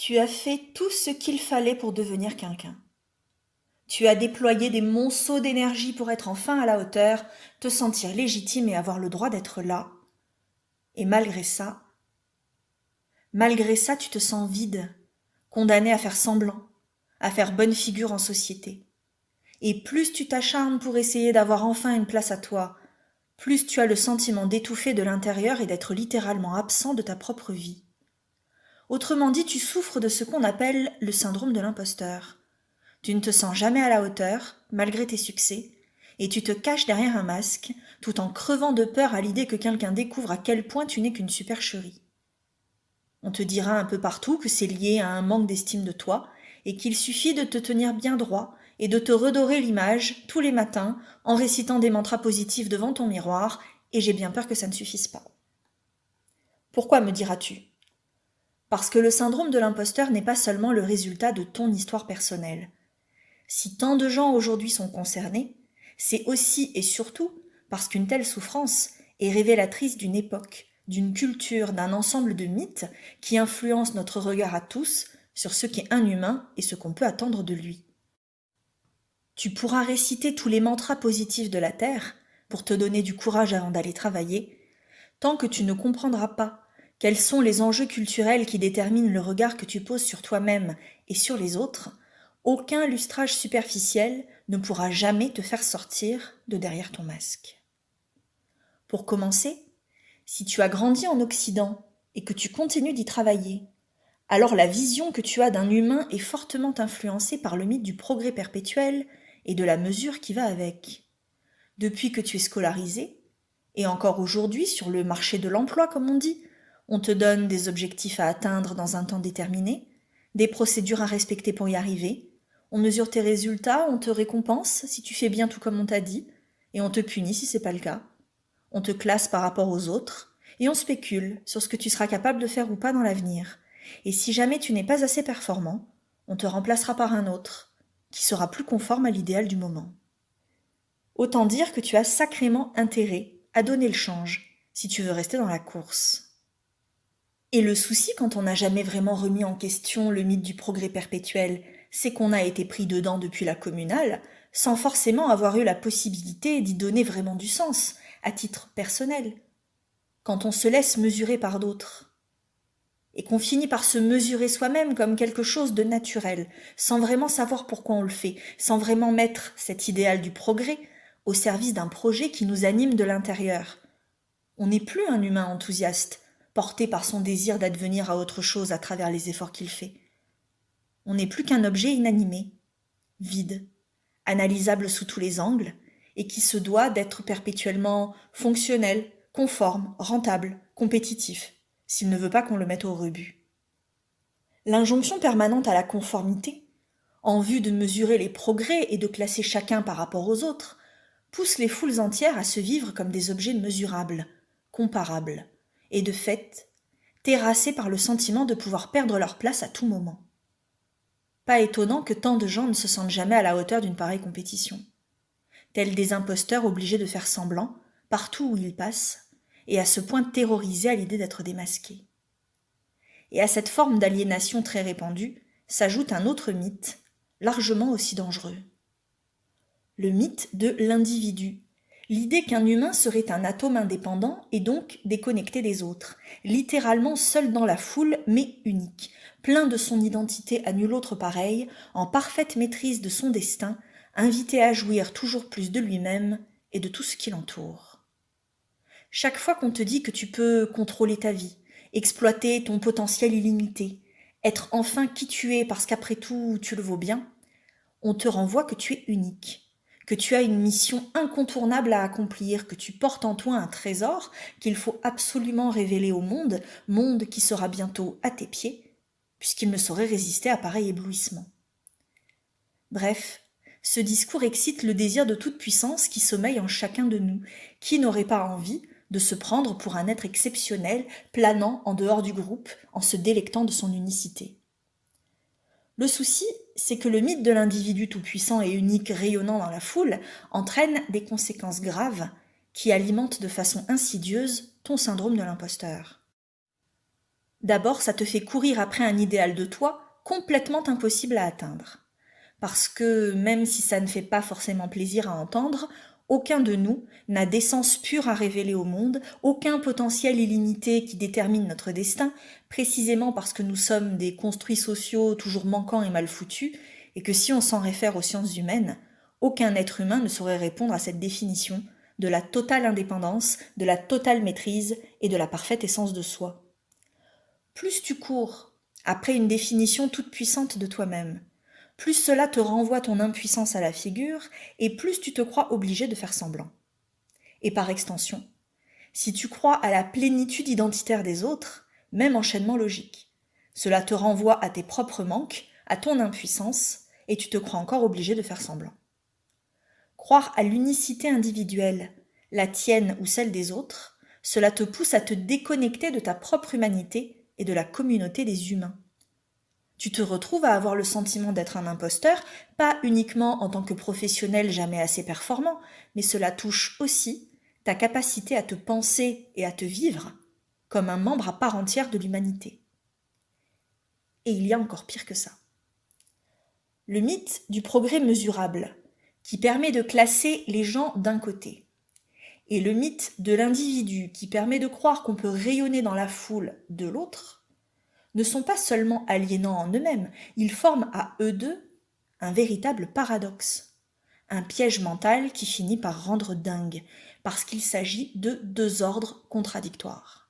Tu as fait tout ce qu'il fallait pour devenir quelqu'un. Tu as déployé des monceaux d'énergie pour être enfin à la hauteur, te sentir légitime et avoir le droit d'être là. Et malgré ça, tu te sens vide, condamné à faire semblant, à faire bonne figure en société. Et plus tu t'acharnes pour essayer d'avoir enfin une place à toi, plus tu as le sentiment d'étouffer de l'intérieur et d'être littéralement absent de ta propre vie. Autrement dit, tu souffres de ce qu'on appelle le syndrome de l'imposteur. Tu ne te sens jamais à la hauteur, malgré tes succès, et tu te caches derrière un masque, tout en crevant de peur à l'idée que quelqu'un découvre à quel point tu n'es qu'une supercherie. On te dira un peu partout que c'est lié à un manque d'estime de toi, et qu'il suffit de te tenir bien droit et de te redorer l'image tous les matins en récitant des mantras positifs devant ton miroir, et j'ai bien peur que ça ne suffise pas. Pourquoi, me diras-tu ? Parce que le syndrome de l'imposteur n'est pas seulement le résultat de ton histoire personnelle. Si tant de gens aujourd'hui sont concernés, c'est aussi et surtout parce qu'une telle souffrance est révélatrice d'une époque, d'une culture, d'un ensemble de mythes qui influencent notre regard à tous sur ce qu'est un humain et ce qu'on peut attendre de lui. Tu pourras réciter tous les mantras positifs de la Terre pour te donner du courage avant d'aller travailler, tant que tu ne comprendras pas quels sont les enjeux culturels qui déterminent le regard que tu poses sur toi-même et sur les autres, aucun lustrage superficiel ne pourra jamais te faire sortir de derrière ton masque. Pour commencer, si tu as grandi en Occident et que tu continues d'y travailler, alors la vision que tu as d'un humain est fortement influencée par le mythe du progrès perpétuel et de la mesure qui va avec. Depuis que tu es scolarisé, et encore aujourd'hui sur le marché de l'emploi comme on dit, on te donne des objectifs à atteindre dans un temps déterminé, des procédures à respecter pour y arriver, on mesure tes résultats, on te récompense si tu fais bien tout comme on t'a dit, et on te punit si c'est pas le cas. On te classe par rapport aux autres, et on spécule sur ce que tu seras capable de faire ou pas dans l'avenir. Et si jamais tu n'es pas assez performant, on te remplacera par un autre, qui sera plus conforme à l'idéal du moment. Autant dire que tu as sacrément intérêt à donner le change si tu veux rester dans la course. Et le souci quand on n'a jamais vraiment remis en question le mythe du progrès perpétuel, c'est qu'on a été pris dedans depuis la communale, sans forcément avoir eu la possibilité d'y donner vraiment du sens, à titre personnel. Quand on se laisse mesurer par d'autres, et qu'on finit par se mesurer soi-même comme quelque chose de naturel, sans vraiment savoir pourquoi on le fait, sans vraiment mettre cet idéal du progrès au service d'un projet qui nous anime de l'intérieur. On n'est plus un humain enthousiaste, porté par son désir d'advenir à autre chose à travers les efforts qu'il fait. On n'est plus qu'un objet inanimé, vide, analysable sous tous les angles, et qui se doit d'être perpétuellement fonctionnel, conforme, rentable, compétitif, s'il ne veut pas qu'on le mette au rebut. L'injonction permanente à la conformité, en vue de mesurer les progrès et de classer chacun par rapport aux autres, pousse les foules entières à se vivre comme des objets mesurables, comparables, et de fait, terrassés par le sentiment de pouvoir perdre leur place à tout moment. Pas étonnant que tant de gens ne se sentent jamais à la hauteur d'une pareille compétition. Tels des imposteurs obligés de faire semblant, partout où ils passent, et à ce point terrorisés à l'idée d'être démasqués. Et à cette forme d'aliénation très répandue s'ajoute un autre mythe, largement aussi dangereux. Le mythe de l'individu. L'idée qu'un humain serait un atome indépendant et donc déconnecté des autres, littéralement seul dans la foule mais unique, plein de son identité à nul autre pareil, en parfaite maîtrise de son destin, invité à jouir toujours plus de lui-même et de tout ce qui l'entoure. Chaque fois qu'on te dit que tu peux contrôler ta vie, exploiter ton potentiel illimité, être enfin qui tu es parce qu'après tout tu le vaux bien, on te renvoie que tu es unique, que tu as une mission incontournable à accomplir, que tu portes en toi un trésor qu'il faut absolument révéler au monde, monde qui sera bientôt à tes pieds, puisqu'il ne saurait résister à pareil éblouissement. Bref, ce discours excite le désir de toute puissance qui sommeille en chacun de nous, qui n'aurait pas envie de se prendre pour un être exceptionnel, planant en dehors du groupe, en se délectant de son unicité. Le souci, c'est que le mythe de l'individu tout-puissant et unique rayonnant dans la foule entraîne des conséquences graves qui alimentent de façon insidieuse ton syndrome de l'imposteur. D'abord, ça te fait courir après un idéal de toi complètement impossible à atteindre. Parce que même si ça ne fait pas forcément plaisir à entendre, aucun de nous n'a d'essence pure à révéler au monde, aucun potentiel illimité qui détermine notre destin, précisément parce que nous sommes des construits sociaux toujours manquants et mal foutus, et que si on s'en réfère aux sciences humaines, aucun être humain ne saurait répondre à cette définition de la totale indépendance, de la totale maîtrise et de la parfaite essence de soi. Plus tu cours après une définition toute puissante de toi-même, plus cela te renvoie ton impuissance à la figure et plus tu te crois obligé de faire semblant. Et par extension, si tu crois à la plénitude identitaire des autres, même enchaînement logique, cela te renvoie à tes propres manques, à ton impuissance, et tu te crois encore obligé de faire semblant. Croire à l'unicité individuelle, la tienne ou celle des autres, cela te pousse à te déconnecter de ta propre humanité et de la communauté des humains. Tu te retrouves à avoir le sentiment d'être un imposteur, pas uniquement en tant que professionnel jamais assez performant, mais cela touche aussi ta capacité à te penser et à te vivre comme un membre à part entière de l'humanité. Et il y a encore pire que ça. Le mythe du progrès mesurable, qui permet de classer les gens d'un côté, et le mythe de l'individu, qui permet de croire qu'on peut rayonner dans la foule de l'autre, ne sont pas seulement aliénants en eux-mêmes, ils forment à eux deux un véritable paradoxe, un piège mental qui finit par rendre dingue, parce qu'il s'agit de deux ordres contradictoires,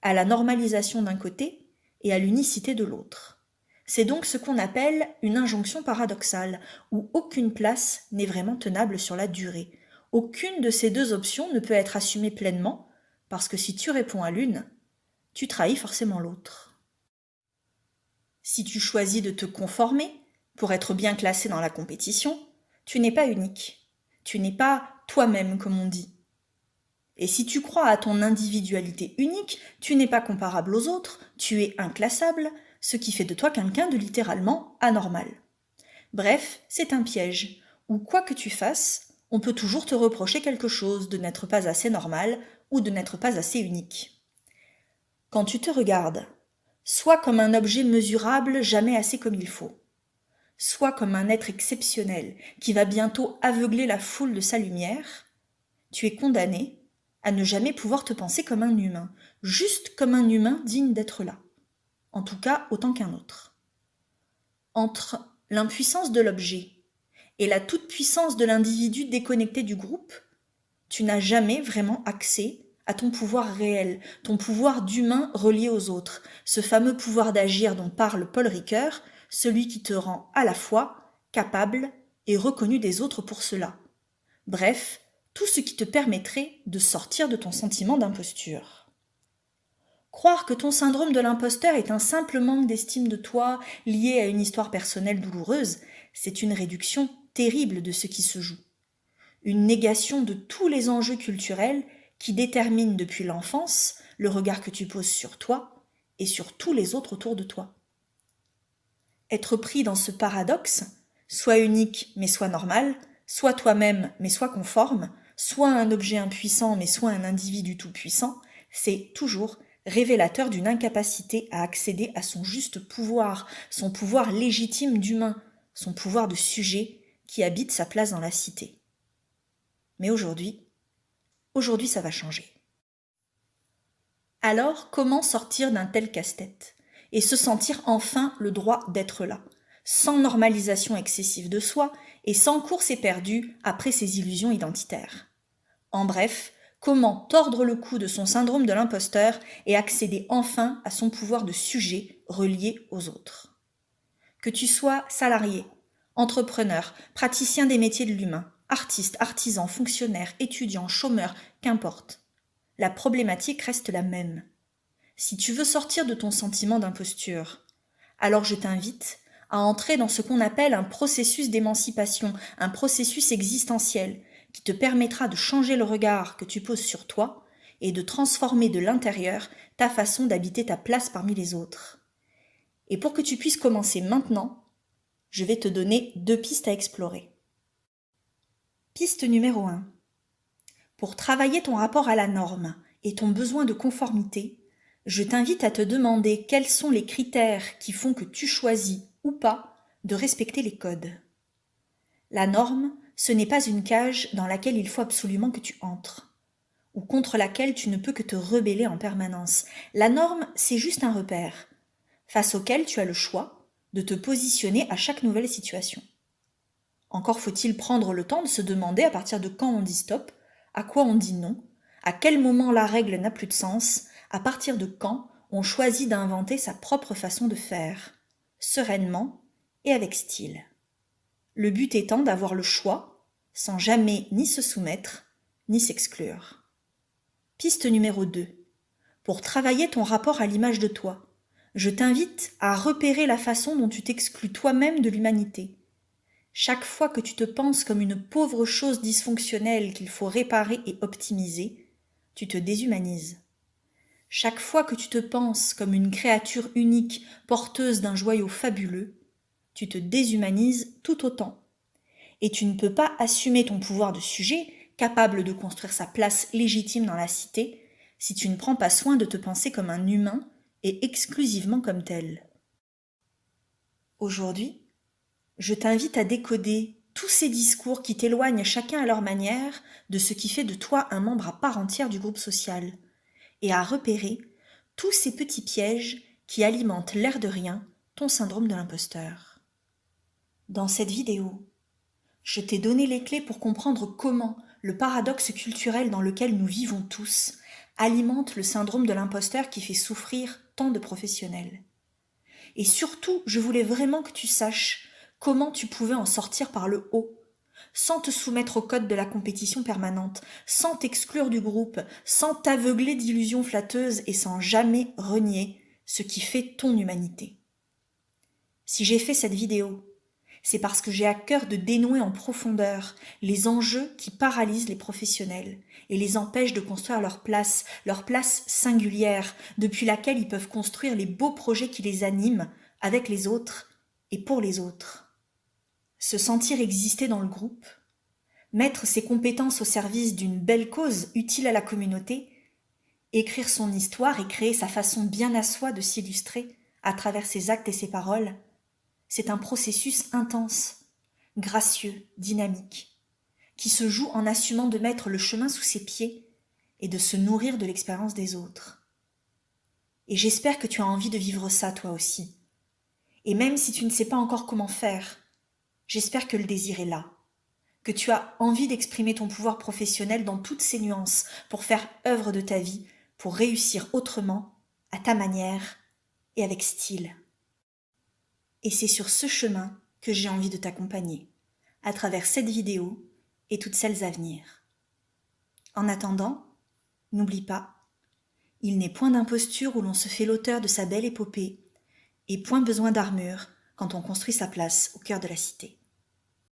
à la normalisation d'un côté et à l'unicité de l'autre. C'est donc ce qu'on appelle une injonction paradoxale, où aucune place n'est vraiment tenable sur la durée. Aucune de ces deux options ne peut être assumée pleinement, parce que si tu réponds à l'une, tu trahis forcément l'autre. Si tu choisis de te conformer pour être bien classé dans la compétition, tu n'es pas unique. Tu n'es pas toi-même, comme on dit. Et si tu crois à ton individualité unique, tu n'es pas comparable aux autres, tu es inclassable, ce qui fait de toi quelqu'un de littéralement anormal. Bref, c'est un piège, où quoi que tu fasses, on peut toujours te reprocher quelque chose, de n'être pas assez normal ou de n'être pas assez unique. Quand tu te regardes, soit comme un objet mesurable jamais assez comme il faut, soit comme un être exceptionnel qui va bientôt aveugler la foule de sa lumière, tu es condamné à ne jamais pouvoir te penser comme un humain, juste comme un humain digne d'être là, en tout cas autant qu'un autre. Entre l'impuissance de l'objet et la toute-puissance de l'individu déconnecté du groupe, tu n'as jamais vraiment accès à ton pouvoir réel, ton pouvoir d'humain relié aux autres, ce fameux pouvoir d'agir dont parle Paul Ricoeur, celui qui te rend à la fois capable et reconnu des autres pour cela. Bref, tout ce qui te permettrait de sortir de ton sentiment d'imposture. Croire que ton syndrome de l'imposteur est un simple manque d'estime de toi lié à une histoire personnelle douloureuse, c'est une réduction terrible de ce qui se joue. Une négation de tous les enjeux culturels qui déterminent depuis l'enfance le regard que tu poses sur toi et sur tous les autres autour de toi. Être pris dans ce paradoxe, soit unique mais soit normal, soit toi-même mais soit conforme, soit un objet impuissant mais soit un individu tout-puissant, c'est toujours révélateur d'une incapacité à accéder à son juste pouvoir, son pouvoir légitime d'humain, son pouvoir de sujet qui habite sa place dans la cité. Mais aujourd'hui ça va changer. Alors, comment sortir d'un tel casse-tête et se sentir enfin le droit d'être là, sans normalisation excessive de soi et sans course éperdue après ses illusions identitaires? En bref, comment tordre le cou de son syndrome de l'imposteur et accéder enfin à son pouvoir de sujet relié aux autres? Que tu sois salarié, entrepreneur, praticien des métiers de l'humain, artiste, artisan, fonctionnaire, étudiant, chômeur, qu'importe. La problématique reste la même. Si tu veux sortir de ton sentiment d'imposture, alors je t'invite à entrer dans ce qu'on appelle un processus d'émancipation, un processus existentiel qui te permettra de changer le regard que tu poses sur toi et de transformer de l'intérieur ta façon d'habiter ta place parmi les autres. Et pour que tu puisses commencer maintenant, je vais te donner 2 pistes à explorer. Piste numéro 1. Pour travailler ton rapport à la norme et ton besoin de conformité, je t'invite à te demander quels sont les critères qui font que tu choisis ou pas de respecter les codes. La norme, ce n'est pas une cage dans laquelle il faut absolument que tu entres, ou contre laquelle tu ne peux que te rebeller en permanence. La norme, c'est juste un repère, face auquel tu as le choix de te positionner à chaque nouvelle situation. Encore faut-il prendre le temps de se demander à partir de quand on dit stop, à quoi on dit non, à quel moment la règle n'a plus de sens, à partir de quand on choisit d'inventer sa propre façon de faire, sereinement et avec style. Le but étant d'avoir le choix, sans jamais ni se soumettre, ni s'exclure. Piste numéro 2. Pour travailler ton rapport à l'image de toi, je t'invite à repérer la façon dont tu t'exclus toi-même de l'humanité. Chaque fois que tu te penses comme une pauvre chose dysfonctionnelle qu'il faut réparer et optimiser, tu te déshumanises. Chaque fois que tu te penses comme une créature unique porteuse d'un joyau fabuleux, tu te déshumanises tout autant. Et tu ne peux pas assumer ton pouvoir de sujet, capable de construire sa place légitime dans la cité, si tu ne prends pas soin de te penser comme un humain et exclusivement comme tel. Aujourd'hui, je t'invite à décoder tous ces discours qui t'éloignent chacun à leur manière de ce qui fait de toi un membre à part entière du groupe social, et à repérer tous ces petits pièges qui alimentent l'air de rien ton syndrome de l'imposteur. Dans cette vidéo, je t'ai donné les clés pour comprendre comment le paradoxe culturel dans lequel nous vivons tous alimente le syndrome de l'imposteur qui fait souffrir tant de professionnels. Et surtout, je voulais vraiment que tu saches comment tu pouvais en sortir par le haut, sans te soumettre au code de la compétition permanente, sans t'exclure du groupe, sans t'aveugler d'illusions flatteuses et sans jamais renier ce qui fait ton humanité. Si j'ai fait cette vidéo, c'est parce que j'ai à cœur de dénouer en profondeur les enjeux qui paralysent les professionnels et les empêchent de construire leur place singulière depuis laquelle ils peuvent construire les beaux projets qui les animent avec les autres et pour les autres. Se sentir exister dans le groupe, mettre ses compétences au service d'une belle cause utile à la communauté, écrire son histoire et créer sa façon bien à soi de s'illustrer à travers ses actes et ses paroles, c'est un processus intense, gracieux, dynamique, qui se joue en assumant de mettre le chemin sous ses pieds et de se nourrir de l'expérience des autres. Et j'espère que tu as envie de vivre ça toi aussi. Et même si tu ne sais pas encore comment faire, j'espère que le désir est là, que tu as envie d'exprimer ton pouvoir professionnel dans toutes ses nuances pour faire œuvre de ta vie, pour réussir autrement, à ta manière et avec style. Et c'est sur ce chemin que j'ai envie de t'accompagner, à travers cette vidéo et toutes celles à venir. En attendant, n'oublie pas, il n'est point d'imposture où l'on se fait l'auteur de sa belle épopée, et point besoin d'armure quand on construit sa place au cœur de la cité.